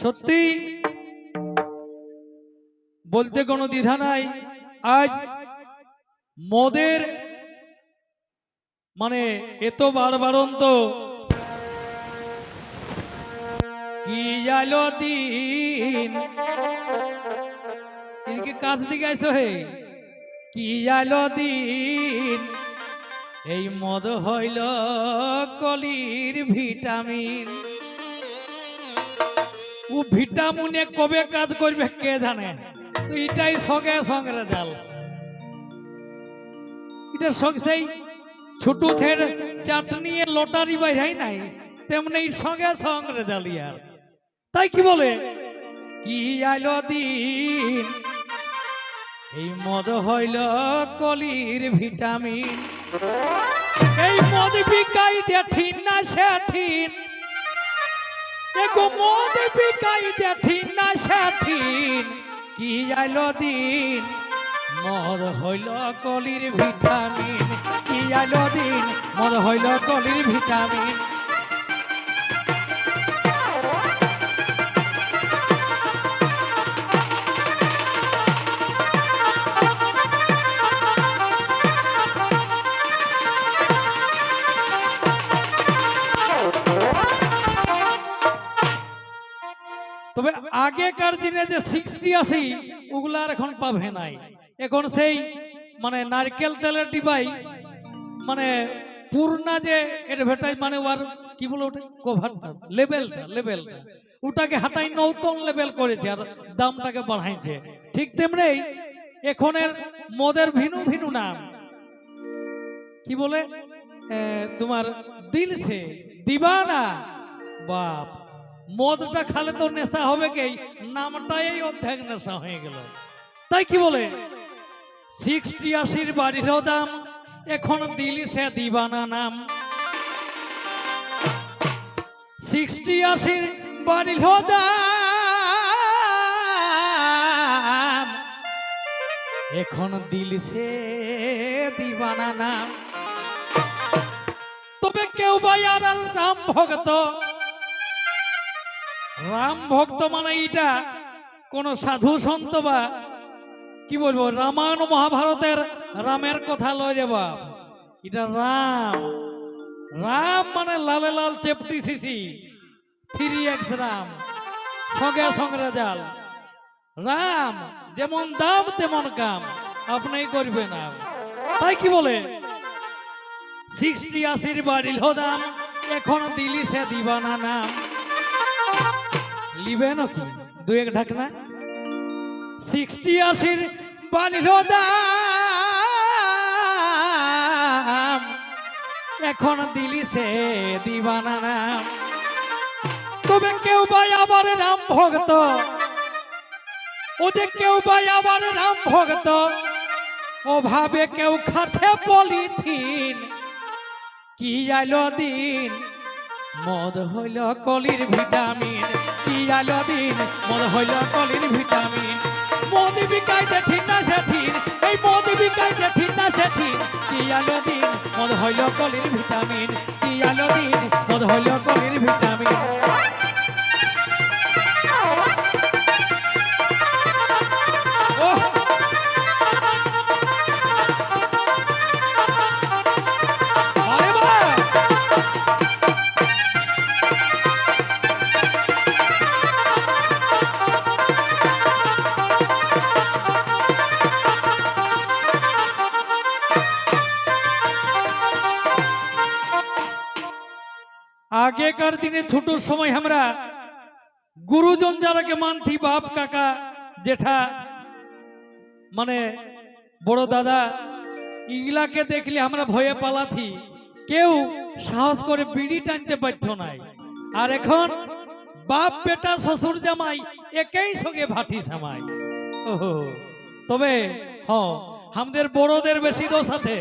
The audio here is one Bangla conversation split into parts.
সত্যি বলতে কোনো দ্বিধা নাই। আজ মদের মানে এত বাড়বাড়ন্ত কি আলো দিন, এদিকে কাজ দিকে আইসো হে, কি আলো দিন, এই মদ হইল কলির ভিটামিন। ও ভিটামিনে কবে কাজ করবে কে জানে, তো এটাই সঙ্গে সঙ্গে রেজাল। এটা সেই ছোট ছেড়ে চাটনি লটারি বাইরাই নাই, তেমনি সঙ্গে সঙ্গে রেজাল ইয়ার। তাই কি বলে, কি আইলো দিন, এই মদ হইল কলির ভিটামিন। এই মদ বিকাইতে ঠিন না সে ঠিন, এগো মদ বিকাইতে ঠিন না সে ঠিন, কি আইলো দিন, মদ হইল কলির ভিটামিন। কি আইলো দিন, মদ হইল কলির ভিটামিন। তবে আগেকার দিনে যে 60-80 ওগুলার এখন পাবে নাই। এখন সেই মানে নারকেল তেলের ডিবাই, মানে পুরনা যে এডভার্টাইজ, মানে ওর কি বলে ওটা কভারটা, লেভেলটা ওটাকে হাঁটাই নতুন লেভেল করেছে আর দামটাকে বাড়াইছে। ঠিক তেমনি এখনের মদের ভিন্ন ভিন্ন নাম, কি বলে তোমার দিল সে দিবানা। বাপ, মদটা খালে তো নেশা হবে, কি নামটাই অর্ধেক নেশা হয়ে গেল। তাই কি বলে 60-80 বাড়িরও দাম, এখন দিল সে দিবানা নাম। 60-80 বাড়িরও দাম, এখন দিল সে দিবানা নাম। তবে কেউ ভাই আর রাম ভক্ত, রাম ভক্ত মানে এটা কোন সাধু সন্ত বা কি বলবো, রামায়ণ মহাভারতের রামের কথা লয় রে বাপ। এটা রাম, রাম মানে লালে লাল চেপটি সিসি 3x রাম, সঙ্গে সঙ্গে রেজাল। রাম যেমন দাম তেমন কাম, আপনি করবে না। তাই কি বলে 60-80 বাড়িল দাম, এখন দিলি সে দিবানা নাম। লিবে নাকি দু এক ঢাকনা 60-80 বাড়িল দাম, এখন দিলি সে দিবানা নাম। তবে কেউ ভাই আবার রাম ভক্ত, ও যে কেউ ভাই আবার রাম ভক্ত, ও ভাবে কেউ খাচ্ছে পলিথিন। কি আইলো দিন, মদ হইল কলির ভিটামিন। কি আইলো দিন, মদ হইল কলির ভিটামিন। মদ বিকাইতে ঠিক না সে ঠিক, এই মদ বিকাইতে ঠিক না সে ঠিক। কি আইলো দিন, মদ হইল কলির ভিটামিন। কি আইলো দিন, মদ হইল কলির ভিটামিন। আগেকার দিনে ছোট সময় আমরা গুরুজন যারাকে মানতি, বাপ কাকা জেঠা মানে বড় দাদা, ইগলাকে দেখলে আমরা ভয়ে পালাথি, কেউ সাহস করে বিড়ি টানতে পারত নাই। আর এখন বাপ বেটা শ্বশুর জামাই একই সঙ্গে ভাটি সামাই। ওহো, তবে হ্যাঁ আমাদের বড়দের বেশি দোষ আছে।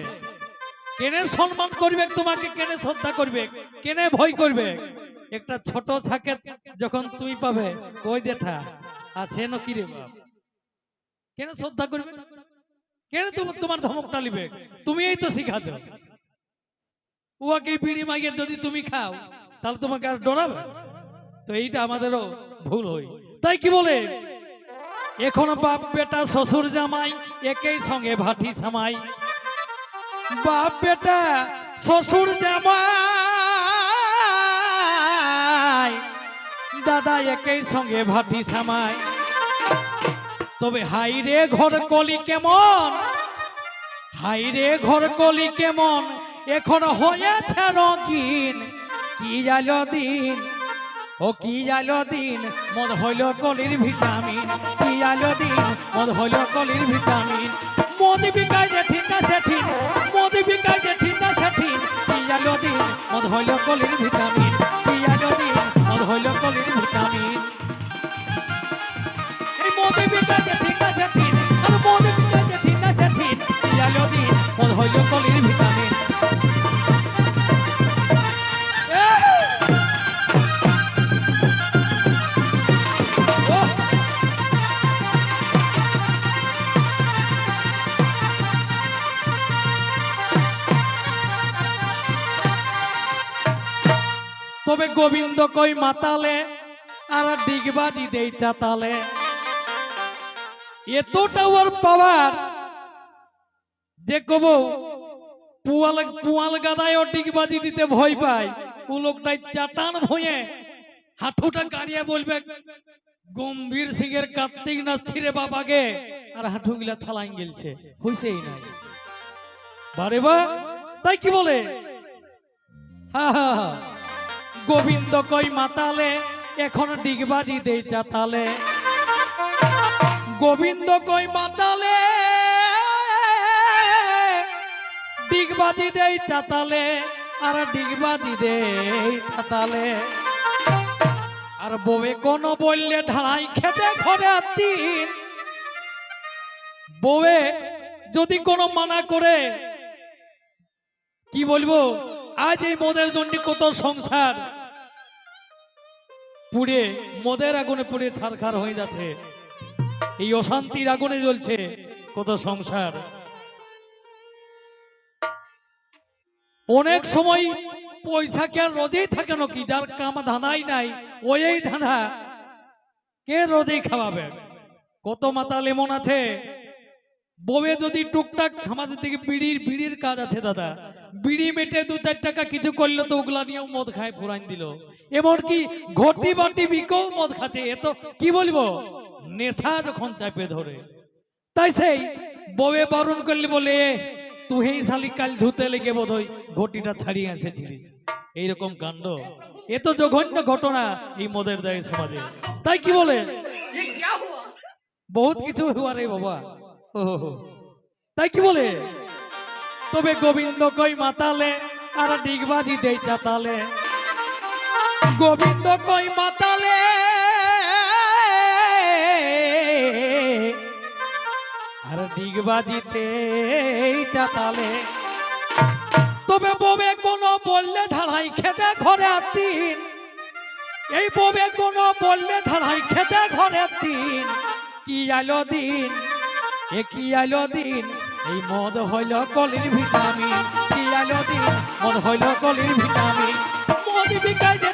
কেনে সম্মান করবে তোমাকে, কেনে শ্রদ্ধা করবে, কেনে ভয় করবে। একটা ছোট ছাকে যখন তুমি পাবে, কই জেঠা আছে নাকি রে বাপ, কেন শ্রদ্ধা করবে, কেন তোমার ধমকটা লিবে, তুমি এই তো শিখাছো। উহাকে বিড়ি মাইয়ে যদি তুমি খাও তাহলে তোমাকে আর ডরাবে, তো এইটা আমাদেরও ভুল হয়। তাই কি বলে এখন বাপ বেটা শ্বশুর জামাই একই সঙ্গে ভাটি সামাই, বাপ বেটা শ্বশুর জামাই দাদা একই সঙ্গে ভাটি সামাই। তবে হাই রে ঘর কলি কেমন, হাই রে ঘর কলি কেমন এখন হয়েছে রঙিন। কি জালো দিন ও কি জালো দিন মদ হইল কলির ভিটামিন, কি জালো দিন মদ হইল কলির ভিটামিন। মদ বিকায় যে ঠিক আছে ঠিক, মদ বিকায় যে ঠিক আছে ঠিক। কি জালো দিন মদ হইল কলির ভিটামিন, কি জালো দিন মদ হইল কলির ভিটামিন। এই মদ বিকায় যে ঠিক আছে ঠিক, আর মদ বিকায় যে ঠিক আছে ঠিক। কি জালো দিন মদ হইল কলির ভিটামিন। তবে গোবিন্দ কই মাতালে আর ডিগবাজি দেই চাতালে, এতটা ওর পাওয়ার যে কব পুয়াল গাদায় ও ডিগবাজি দিতে ভয় পায়। ও লোকটাই চাটান ভয়ে হাঁটুটা কাড়িয়ে বলবে গম্ভীর সিং এর কার্তিক নাস্তিরে বাবাকে, আর হাঁটু গিলা ছালাইন গেলছে হইছেই নাই বারে বা। তাই কি বলে হা হা হা গোবিন্দ কই মাতালে এখন ডিগবাজি দেই চাতালে, গোবিন্দ কই মাতালে ডিগবাজি দেই চাতালে, আর ডিগবাজি দেই চাতালে। আর বউয়ে কোন বললে ঢালাই খেতে ঘরে দিন, বউয়ে যদি কোনো মানা করে কি বলবো, আজ এই মদের জন্য কত সংসার পুড়ে, মদের আগুনে পুড়ে ছারখার হয়ে যাচ্ছে, এই অশান্তির আগুনে জ্বলছে কত সংসার। অনেক সময় পয়সা কে আর রোজেই থাকে নাকি, যার কাম ধাঁধাই নাই ওই ধাঁধা কে রোজেই খাওয়াবে। কত মাতাল এমন আছে বউয়ে যদি টুকটাক আমাদের দিকে বিড়ির কাজ আছে দাদা, বিড়ি মেটে 2-4 টাকা কিছু করলো তো ওগুলা নিয়েও মদ খায় ফুরাইন দিল। এমনকি ঘটি বাটি বিকেও মদ খাচ্ছে। এত কি বলবো নেশা যখন চাপে ধরে। তাই সেই বউয়ে বারণ করলে বলে তুই শালি কাল ধুতে লেগে বোধ হয় ঘটিটা ছাড়িয়ে এসেছিলিস, এইরকম কাণ্ড। এত জঘন্য ঘটনা এই মদের দেয় সমাজে। তাই কি বলে বহুত কিছু হওয়া রে বাবা। তাই কি বলে তবে গোবিন্দ কই মাতালে আর ডিগবাজি দেই চাতালে, গোবিন্দ কই মাতালে আর ডিগবাজিতে চাতালে। তবে বউয়ে কোনো বললে ঢালাই খেতে ঘরে দিন, এই বউয়ে কোনো বললে ঢালাই খেতে ঘরে দিন। কি আলো দিন এ কি আলো দিন এই মদ হইল কলির ভিটামিন, কি আলো দিন মদ হইল কলির ভিটামিন। মদ বিকায় যে